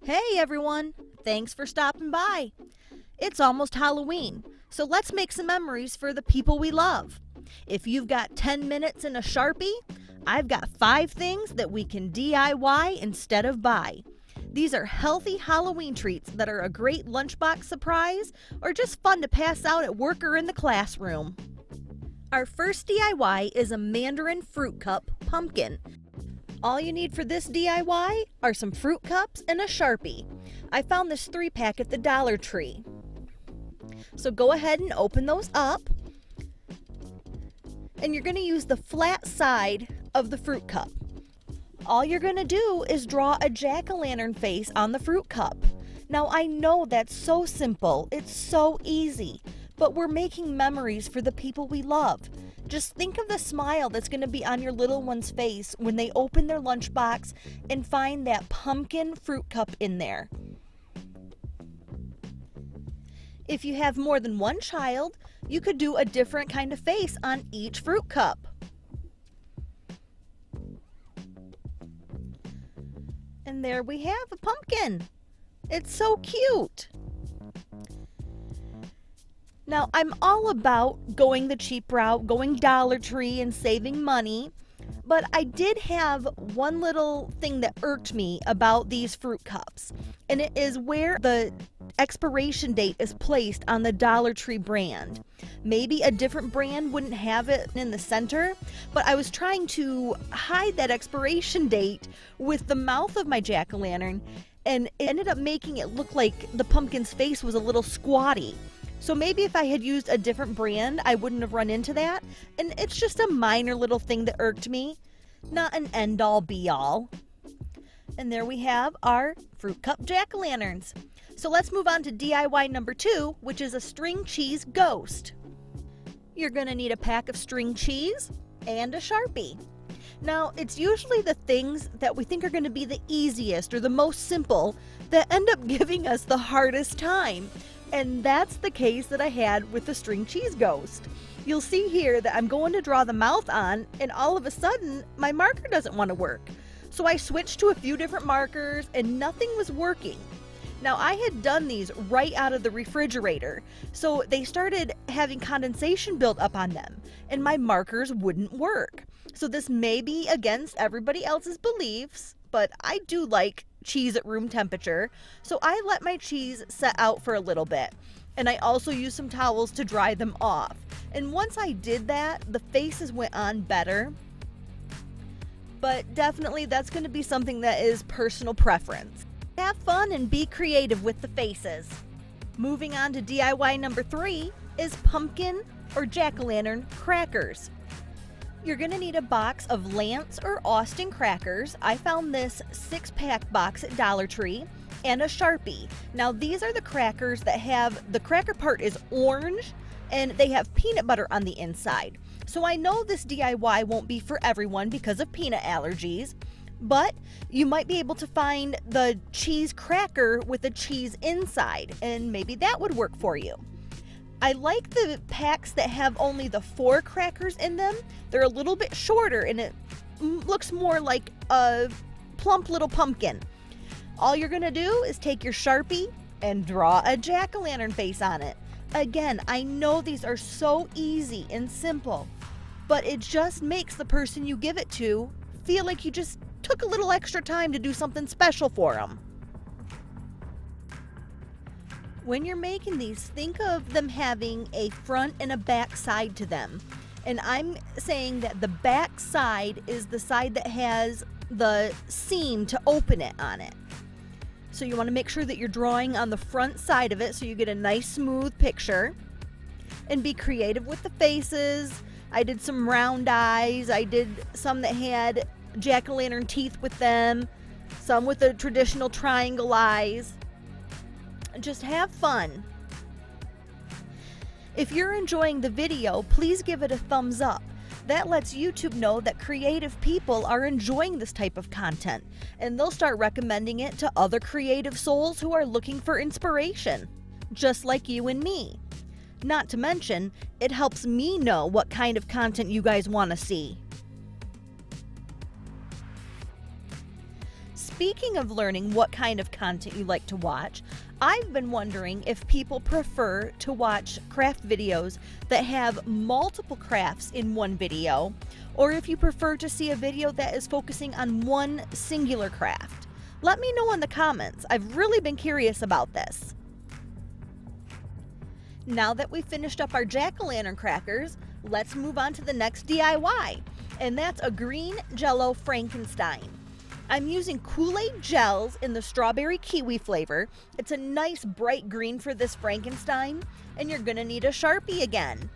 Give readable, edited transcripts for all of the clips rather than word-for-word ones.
Hey everyone! Thanks for stopping by. It's almost Halloween, so let's make some memories for the people we love. If you've got 10 minutes and a Sharpie, I've got 5 things that we can DIY instead of buy. These are healthy Halloween treats that are a great lunchbox surprise or just fun to pass out at work or in the classroom. Our first DIY is a Mandarin fruit cup pumpkin. All you need for this DIY are some fruit cups and a Sharpie. I found this 3-pack at the Dollar Tree. So go ahead and open those up. And you're going to use the flat side of the fruit cup. All you're going to do is draw a jack-o'-lantern face on the fruit cup. Now I know that's so simple, it's so easy, but we're making memories for the people we love. Just think of the smile that's going to be on your little one's face when they open their lunchbox and find that pumpkin fruit cup in there. If you have more than one child, you could do a different kind of face on each fruit cup. And there we have a pumpkin. It's so cute. Now, I'm all about going the cheap route, going Dollar Tree and saving money, but I did have one little thing that irked me about these fruit cups, and it is where the expiration date is placed on the Dollar Tree brand. Maybe a different brand wouldn't have it in the center, but I was trying to hide that expiration date with the mouth of my jack-o'-lantern, and it ended up making it look like the pumpkin's face was a little squatty. So maybe if I had used a different brand, I wouldn't have run into that. And it's just a minor little thing that irked me, not an end-all be-all. And there we have our fruit cup jack-o'-lanterns. So let's move on to DIY number 2, which is a string cheese ghost. You're going to need a pack of string cheese and a Sharpie. Now, it's usually the things that we think are going to be the easiest or the most simple that end up giving us the hardest time. And that's the case that I had with the string cheese ghost. You'll see here that I'm going to draw the mouth on, and all of a sudden, my marker doesn't want to work. So I switched to a few different markers, and nothing was working. Now, I had done these right out of the refrigerator, so they started having condensation build up on them, and my markers wouldn't work. So this may be against everybody else's beliefs, but I do like cheese at room temperature, so I let my cheese set out for a little bit, and I also used some towels to dry them off. And once I did that, the faces went on better, but definitely that's going to be something that is personal preference. Have fun and be creative with the faces. Moving on to DIY number 3 is pumpkin or jack-o'-lantern crackers. You're going to need a box of Lance or Austin crackers. I found this 6-pack box at Dollar Tree, and a Sharpie. Now these are the crackers that have, the cracker part is orange and they have peanut butter on the inside. So I know this DIY won't be for everyone because of peanut allergies, but you might be able to find the cheese cracker with a cheese inside, and maybe that would work for you. I like the packs that have only the 4 crackers in them. They're a little bit shorter and it looks more like a plump little pumpkin. All you're gonna do is take your Sharpie and draw a jack-o'-lantern face on it. Again, I know these are so easy and simple, but it just makes the person you give it to feel like you just took a little extra time to do something special for them. When you're making these, think of them having a front and a back side to them. And I'm saying that the back side is the side that has the seam to open it on it. So you want to make sure that you're drawing on the front side of it so you get a nice smooth picture. And be creative with the faces. I did some round eyes. I did some that had jack-o'-lantern teeth with them. Some with the traditional triangle eyes. Just have fun. If you're enjoying the video, please give it a thumbs up. That lets YouTube know that creative people are enjoying this type of content, and they'll start recommending it to other creative souls who are looking for inspiration, just like you and me. Not to mention, it helps me know what kind of content you guys want to see. speaking of learning what kind of content you like to watch, I've been wondering if people prefer to watch craft videos that have multiple crafts in one video, or if you prefer to see a video that is focusing on one singular craft. Let me know in the comments. I've really been curious about this. Now that we've finished up our jack-o'-lantern crackers, let's move on to the next DIY, and that's a green Jello Frankenstein. I'm using Kool-Aid gels in the strawberry kiwi flavor. It's a nice bright green for this Frankenstein, and you're gonna need a Sharpie again.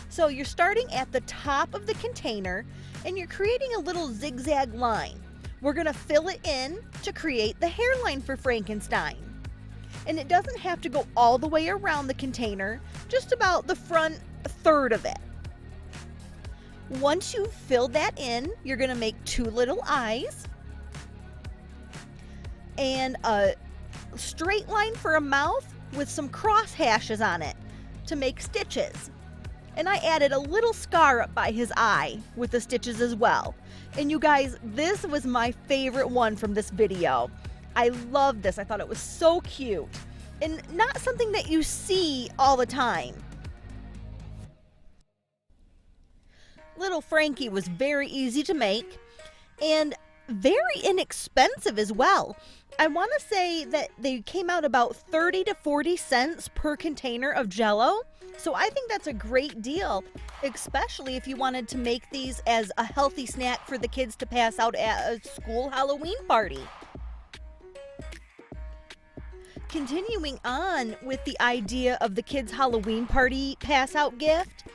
So you're starting at the top of the container, and you're creating a little zigzag line. We're gonna fill it in to create the hairline for Frankenstein. And it doesn't have to go all the way around the container, just about the front third of it. Once you fill that in, you're gonna make two little eyes and a straight line for a mouth with some cross hashes on it to make stitches. And I added a little scar up by his eye with the stitches as well. And you guys, this was my favorite one from this video. I love this. I thought it was so cute and not something that you see all the time. Little Frankie was very easy to make and very inexpensive as well. I want to say that they came out about 30 to 40 cents per container of Jello. So I think that's a great deal, especially if you wanted to make these as a healthy snack for the kids to pass out at a school Halloween party. Continuing on with the idea of the kids' Halloween party pass out gift,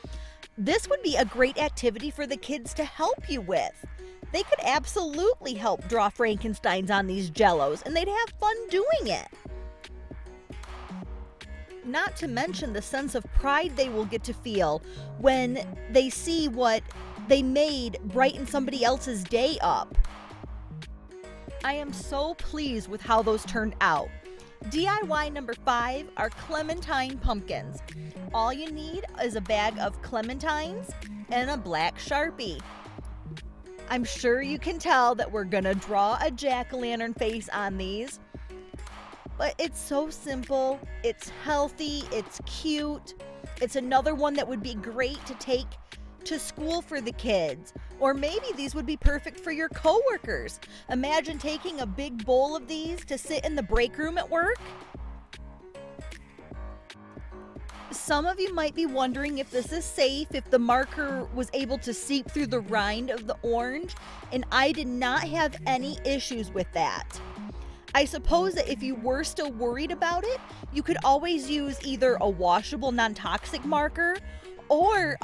this would be a great activity for the kids to help you with. They could absolutely help draw Frankensteins on these Jellos, and they'd have fun doing it. Not to mention the sense of pride they will get to feel when they see what they made brighten somebody else's day up. I am so pleased with how those turned out. DIY number 5 are Clementine Pumpkins. All you need is a bag of clementines and a black Sharpie. I'm sure you can tell that we're gonna draw a jack-o'-lantern face on these, but it's so simple, it's healthy, it's cute. It's another one that would be great to take to school for the kids, or maybe these would be perfect for your coworkers. Imagine taking a big bowl of these to sit in the break room at work. Some of you might be wondering if this is safe, if the marker was able to seep through the rind of the orange, and I did not have any issues with that. I suppose that if you were still worried about it, you could always use either a washable non-toxic marker, or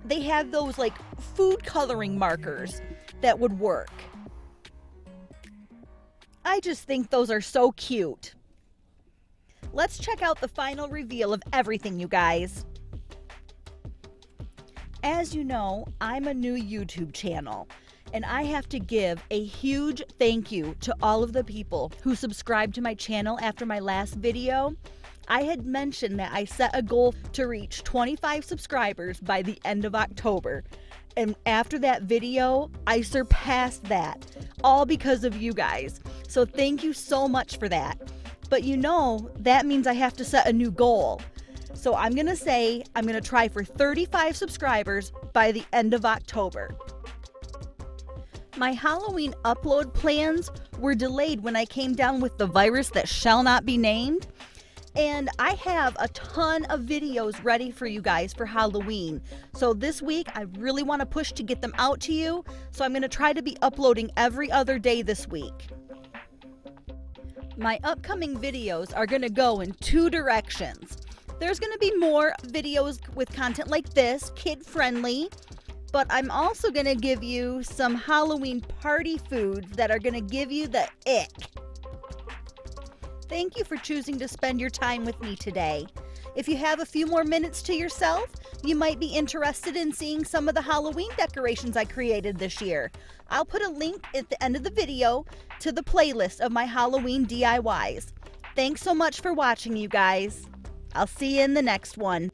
they have those like food coloring markers that would work. I just think those are so cute. Let's check out the final reveal of everything, you guys. As you know, I'm a new YouTube channel, and I have to give a huge thank you to all of the people who subscribed to my channel after my last video. I had mentioned that I set a goal to reach 25 subscribers by the end of October. And after that video, I surpassed that, all because of you guys. So thank you so much for that. But you know, that means I have to set a new goal. So I'm gonna say I'm gonna try for 35 subscribers by the end of October. My Halloween upload plans were delayed when I came down with the virus that shall not be named. And I have a ton of videos ready for you guys for Halloween. So this week, I really want to push to get them out to you. So I'm going to try to be uploading every other day this week. My upcoming videos are going to go in 2 directions. There's going to be more videos with content like this, kid-friendly. But I'm also going to give you some Halloween party foods that are going to give you the ick. Thank you for choosing to spend your time with me today. If you have a few more minutes to yourself, you might be interested in seeing some of the Halloween decorations I created this year. I'll put a link at the end of the video to the playlist of my Halloween DIYs. Thanks so much for watching, you guys. I'll see you in the next one.